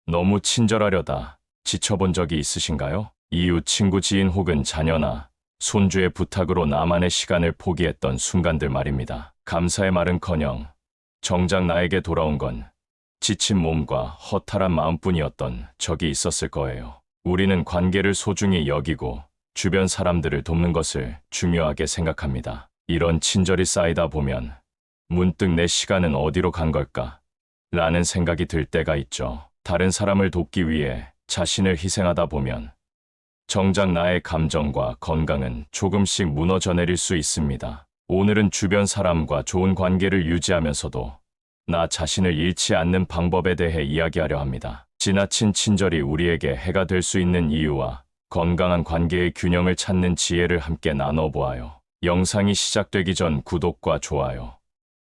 너무 친절하려다 지쳐본 적이 있으신가요? 이웃, 친구, 지인 혹은 자녀나 손주의 부탁으로 나만의 시간을 포기했던 순간들 말입니다. 감사의 말은커녕 정작 나에게 돌아온 건 지친 몸과 허탈한 마음뿐이었던 적이 있었을 거예요. 우리는 관계를 소중히 여기고 주변 사람들을 돕는 것을 중요하게 생각합니다. 이런 친절이 쌓이다 보면 문득 내 시간은 어디로 간 걸까? 라는 생각이 들 때가 있죠. 다른 사람을 돕기 위해 자신을 희생하다 보면 정작 나의 감정과 건강은 조금씩 무너져 내릴 수 있습니다. 오늘은 주변 사람과 좋은 관계를 유지하면서도 나 자신을 잃지 않는 방법에 대해 이야기하려 합니다. 지나친 친절이 우리에게 해가 될 수 있는 이유와 건강한 관계의 균형을 찾는 지혜를 함께 나눠보아요. 영상이 시작되기 전 구독과 좋아요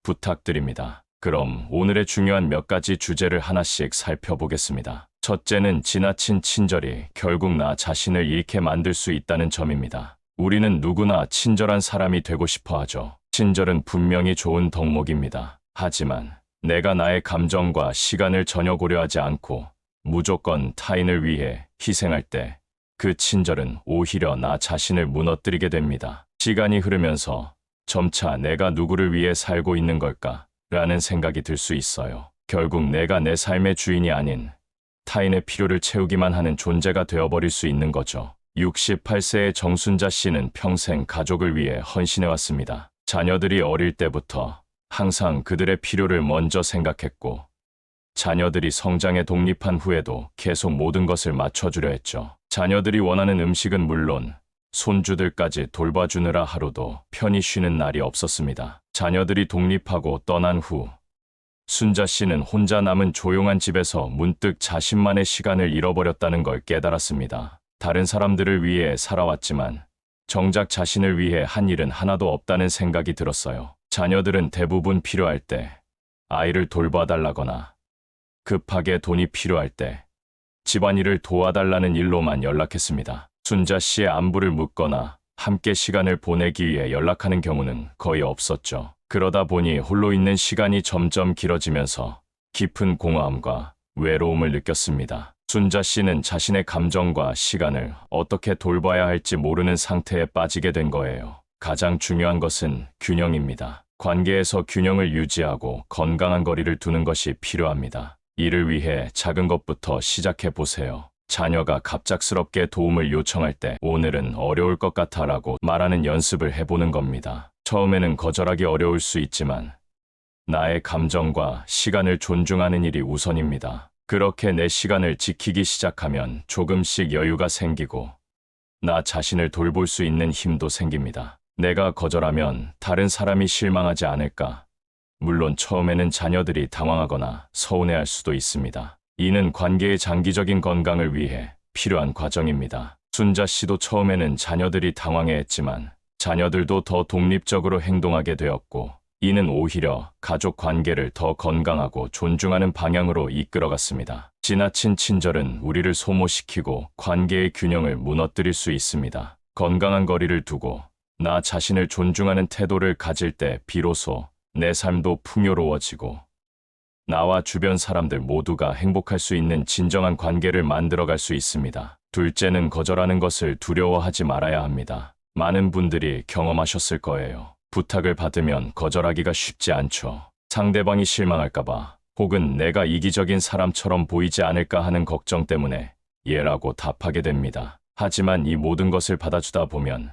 부탁드립니다. 그럼 오늘의 중요한 몇 가지 주제를 하나씩 살펴보겠습니다. 첫째는 지나친 친절이 결국 나 자신을 잃게 만들 수 있다는 점입니다. 우리는 누구나 친절한 사람이 되고 싶어 하죠. 친절은 분명히 좋은 덕목입니다. 하지만 내가 나의 감정과 시간을 전혀 고려하지 않고 무조건 타인을 위해 희생할 때 그 친절은 오히려 나 자신을 무너뜨리게 됩니다. 시간이 흐르면서 점차 내가 누구를 위해 살고 있는 걸까? 라는 생각이 들 수 있어요. 결국 내가 내 삶의 주인이 아닌 타인의 필요를 채우기만 하는 존재가 되어버릴 수 있는 거죠. 68세의 정순자 씨는 평생 가족을 위해 헌신해왔습니다. 자녀들이 어릴 때부터 항상 그들의 필요를 먼저 생각했고 자녀들이 성장해 독립한 후에도 계속 모든 것을 맞춰주려 했죠. 자녀들이 원하는 음식은 물론 손주들까지 돌봐주느라 하루도 편히 쉬는 날이 없었습니다. 자녀들이 독립하고 떠난 후 순자 씨는 혼자 남은 조용한 집에서 문득 자신만의 시간을 잃어버렸다는 걸 깨달았습니다. 다른 사람들을 위해 살아왔지만 정작 자신을 위해 한 일은 하나도 없다는 생각이 들었어요. 자녀들은 대부분 필요할 때 아이를 돌봐달라거나 급하게 돈이 필요할 때 집안일을 도와달라는 일로만 연락했습니다. 순자 씨의 안부를 묻거나 함께 시간을 보내기 위해 연락하는 경우는 거의 없었죠. 그러다 보니 홀로 있는 시간이 점점 길어지면서 깊은 공허함과 외로움을 느꼈습니다. 순자 씨는 자신의 감정과 시간을 어떻게 돌봐야 할지 모르는 상태에 빠지게 된 거예요. 가장 중요한 것은 균형입니다. 관계에서 균형을 유지하고 건강한 거리를 두는 것이 필요합니다. 이를 위해 작은 것부터 시작해 보세요. 자녀가 갑작스럽게 도움을 요청할 때 오늘은 어려울 것 같아라고 말하는 연습을 해보는 겁니다. 처음에는 거절하기 어려울 수 있지만 나의 감정과 시간을 존중하는 일이 우선입니다. 그렇게 내 시간을 지키기 시작하면 조금씩 여유가 생기고 나 자신을 돌볼 수 있는 힘도 생깁니다. 내가 거절하면 다른 사람이 실망하지 않을까? 물론 처음에는 자녀들이 당황하거나 서운해할 수도 있습니다. 이는 관계의 장기적인 건강을 위해 필요한 과정입니다. 순자 씨도 처음에는 자녀들이 당황해했지만 자녀들도 더 독립적으로 행동하게 되었고 이는 오히려 가족 관계를 더 건강하고 존중하는 방향으로 이끌어갔습니다. 지나친 친절은 우리를 소모시키고 관계의 균형을 무너뜨릴 수 있습니다. 건강한 거리를 두고 나 자신을 존중하는 태도를 가질 때 비로소 내 삶도 풍요로워지고 나와 주변 사람들 모두가 행복할 수 있는 진정한 관계를 만들어갈 수 있습니다. 둘째는 거절하는 것을 두려워하지 말아야 합니다. 많은 분들이 경험하셨을 거예요. 부탁을 받으면 거절하기가 쉽지 않죠. 상대방이 실망할까봐 혹은 내가 이기적인 사람처럼 보이지 않을까 하는 걱정 때문에 예라고 답하게 됩니다. 하지만 이 모든 것을 받아주다 보면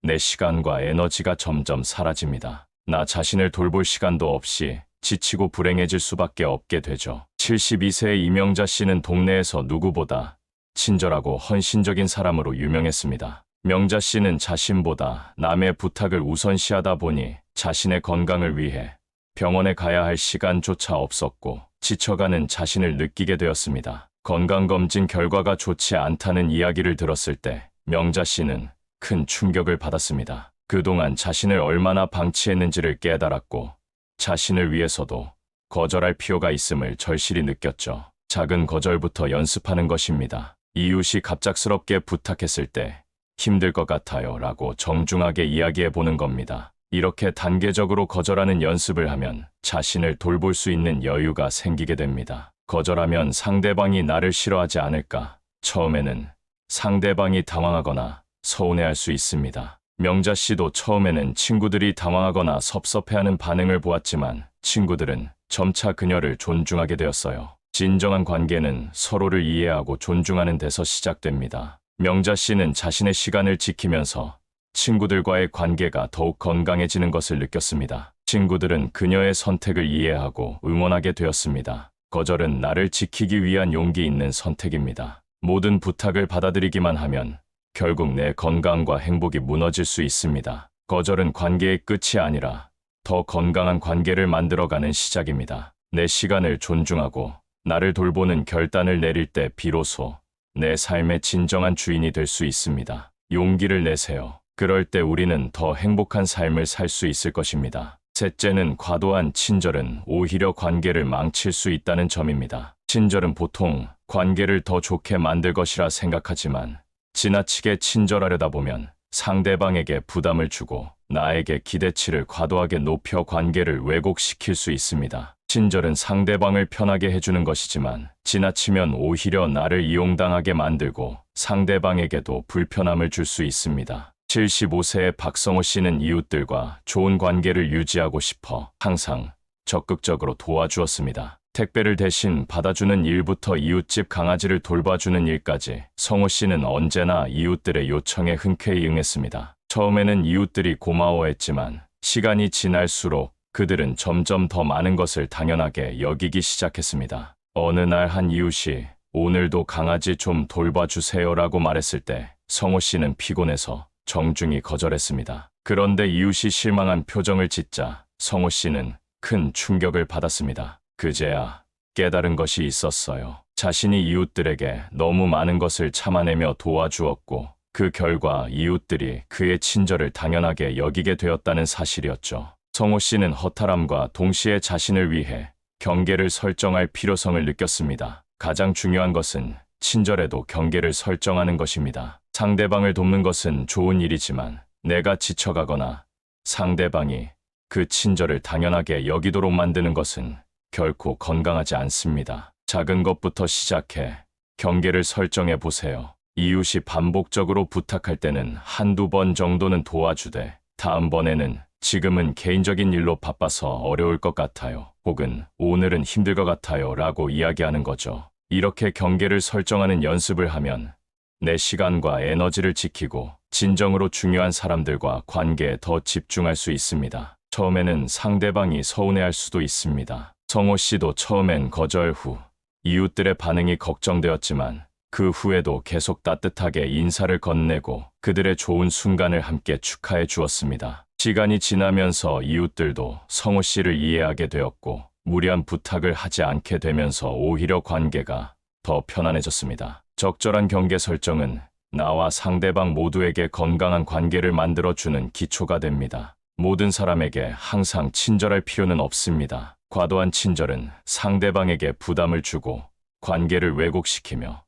내 시간과 에너지가 점점 사라집니다. 나 자신을 돌볼 시간도 없이 지치고 불행해질 수밖에 없게 되죠. 72세의 이명자 씨는 동네에서 누구보다 친절하고 헌신적인 사람으로 유명했습니다. 명자 씨는 자신보다 남의 부탁을 우선시하다 보니 자신의 건강을 위해 병원에 가야 할 시간조차 없었고 지쳐가는 자신을 느끼게 되었습니다. 건강검진 결과가 좋지 않다는 이야기를 들었을 때 명자 씨는 큰 충격을 받았습니다. 그동안 자신을 얼마나 방치했는지를 깨달았고 자신을 위해서도 거절할 필요가 있음을 절실히 느꼈죠. 작은 거절부터 연습하는 것입니다. 이웃이 갑작스럽게 부탁했을 때 힘들 것 같아요 라고 정중하게 이야기해 보는 겁니다. 이렇게 단계적으로 거절하는 연습을 하면 자신을 돌볼 수 있는 여유가 생기게 됩니다. 거절하면 상대방이 나를 싫어하지 않을까. 처음에는 상대방이 당황하거나 서운해할 수 있습니다. 명자 씨도 처음에는 친구들이 당황하거나 섭섭해하는 반응을 보았지만 친구들은 점차 그녀를 존중하게 되었어요. 진정한 관계는 서로를 이해하고 존중하는 데서 시작됩니다. 명자 씨는 자신의 시간을 지키면서 친구들과의 관계가 더욱 건강해지는 것을 느꼈습니다. 친구들은 그녀의 선택을 이해하고 응원하게 되었습니다. 거절은 나를 지키기 위한 용기 있는 선택입니다. 모든 부탁을 받아들이기만 하면 결국 내 건강과 행복이 무너질 수 있습니다. 거절은 관계의 끝이 아니라 더 건강한 관계를 만들어가는 시작입니다. 내 시간을 존중하고 나를 돌보는 결단을 내릴 때 비로소 내 삶의 진정한 주인이 될 수 있습니다. 용기를 내세요. 그럴 때 우리는 더 행복한 삶을 살 수 있을 것입니다. 셋째는 과도한 친절은 오히려 관계를 망칠 수 있다는 점입니다. 친절은 보통 관계를 더 좋게 만들 것이라 생각하지만 지나치게 친절하려다 보면 상대방에게 부담을 주고 나에게 기대치를 과도하게 높여 관계를 왜곡시킬 수 있습니다. 친절은 상대방을 편하게 해주는 것이지만 지나치면 오히려 나를 이용당하게 만들고 상대방에게도 불편함을 줄 수 있습니다. 75세의 박성호 씨는 이웃들과 좋은 관계를 유지하고 싶어 항상 적극적으로 도와주었습니다. 택배를 대신 받아주는 일부터 이웃집 강아지를 돌봐주는 일까지 성호 씨는 언제나 이웃들의 요청에 흔쾌히 응했습니다. 처음에는 이웃들이 고마워했지만 시간이 지날수록 그들은 점점 더 많은 것을 당연하게 여기기 시작했습니다. 어느 날 한 이웃이 오늘도 강아지 좀 돌봐주세요라고 말했을 때 성호 씨는 피곤해서 정중히 거절했습니다. 그런데 이웃이 실망한 표정을 짓자 성호 씨는 큰 충격을 받았습니다. 그제야 깨달은 것이 있었어요. 자신이 이웃들에게 너무 많은 것을 참아내며 도와주었고 그 결과 이웃들이 그의 친절을 당연하게 여기게 되었다는 사실이었죠. 성호 씨는 허탈함과 동시에 자신을 위해 경계를 설정할 필요성을 느꼈습니다. 가장 중요한 것은 친절에도 경계를 설정하는 것입니다. 상대방을 돕는 것은 좋은 일이지만 내가 지쳐가거나 상대방이 그 친절을 당연하게 여기도록 만드는 것은 결코 건강하지 않습니다. 작은 것부터 시작해 경계를 설정해 보세요. 이웃이 반복적으로 부탁할 때는 한두 번 정도는 도와주되 다음번에는 지금은 개인적인 일로 바빠서 어려울 것 같아요. 혹은 오늘은 힘들 것 같아요 라고 이야기하는 거죠. 이렇게 경계를 설정하는 연습을 하면 내 시간과 에너지를 지키고 진정으로 중요한 사람들과 관계에 더 집중할 수 있습니다. 처음에는 상대방이 서운해할 수도 있습니다. 성호 씨도 처음엔 거절 후 이웃들의 반응이 걱정되었지만 그 후에도 계속 따뜻하게 인사를 건네고 그들의 좋은 순간을 함께 축하해 주었습니다. 시간이 지나면서 이웃들도 성호 씨를 이해하게 되었고 무리한 부탁을 하지 않게 되면서 오히려 관계가 더 편안해졌습니다. 적절한 경계 설정은 나와 상대방 모두에게 건강한 관계를 만들어주는 기초가 됩니다. 모든 사람에게 항상 친절할 필요는 없습니다. 과도한 친절은 상대방에게 부담을 주고 관계를 왜곡시키며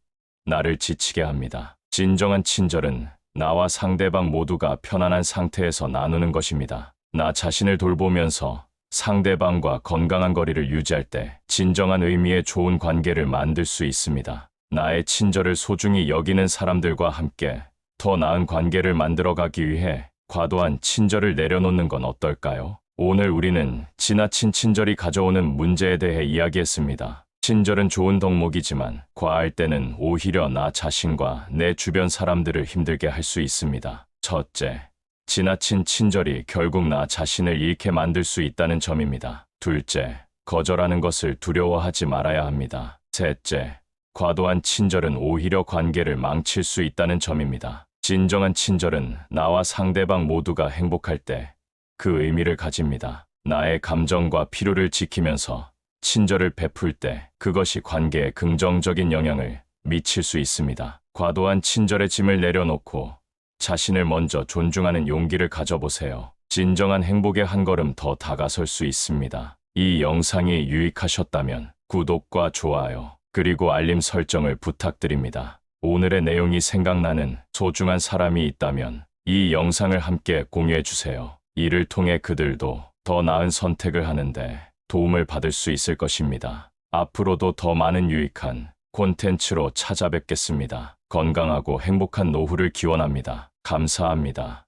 나를 지치게 합니다. 진정한 친절은 나와 상대방 모두가 편안한 상태에서 나누는 것입니다. 나 자신을 돌보면서 상대방과 건강한 거리를 유지할 때 진정한 의미의 좋은 관계를 만들 수 있습니다. 나의 친절을 소중히 여기는 사람들과 함께 더 나은 관계를 만들어가기 위해 과도한 친절을 내려놓는 건 어떨까요? 오늘 우리는 지나친 친절이 가져오는 문제에 대해 이야기했습니다. 친절은 좋은 덕목이지만 과할 때는 오히려 나 자신과 내 주변 사람들을 힘들게 할 수 있습니다. 첫째, 지나친 친절이 결국 나 자신을 잃게 만들 수 있다는 점입니다. 둘째, 거절하는 것을 두려워하지 말아야 합니다. 셋째, 과도한 친절은 오히려 관계를 망칠 수 있다는 점입니다. 진정한 친절은 나와 상대방 모두가 행복할 때 그 의미를 가집니다. 나의 감정과 필요를 지키면서 친절을 베풀 때 그것이 관계에 긍정적인 영향을 미칠 수 있습니다. 과도한 친절의 짐을 내려놓고 자신을 먼저 존중하는 용기를 가져보세요. 진정한 행복에 한 걸음 더 다가설 수 있습니다. 이 영상이 유익하셨다면 구독과 좋아요, 그리고 알림 설정을 부탁드립니다. 오늘의 내용이 생각나는 소중한 사람이 있다면 이 영상을 함께 공유해주세요. 이를 통해 그들도 더 나은 선택을 하는데 도움을 받을 수 있을 것입니다. 앞으로도 더 많은 유익한 콘텐츠로 찾아뵙겠습니다. 건강하고 행복한 노후를 기원합니다. 감사합니다.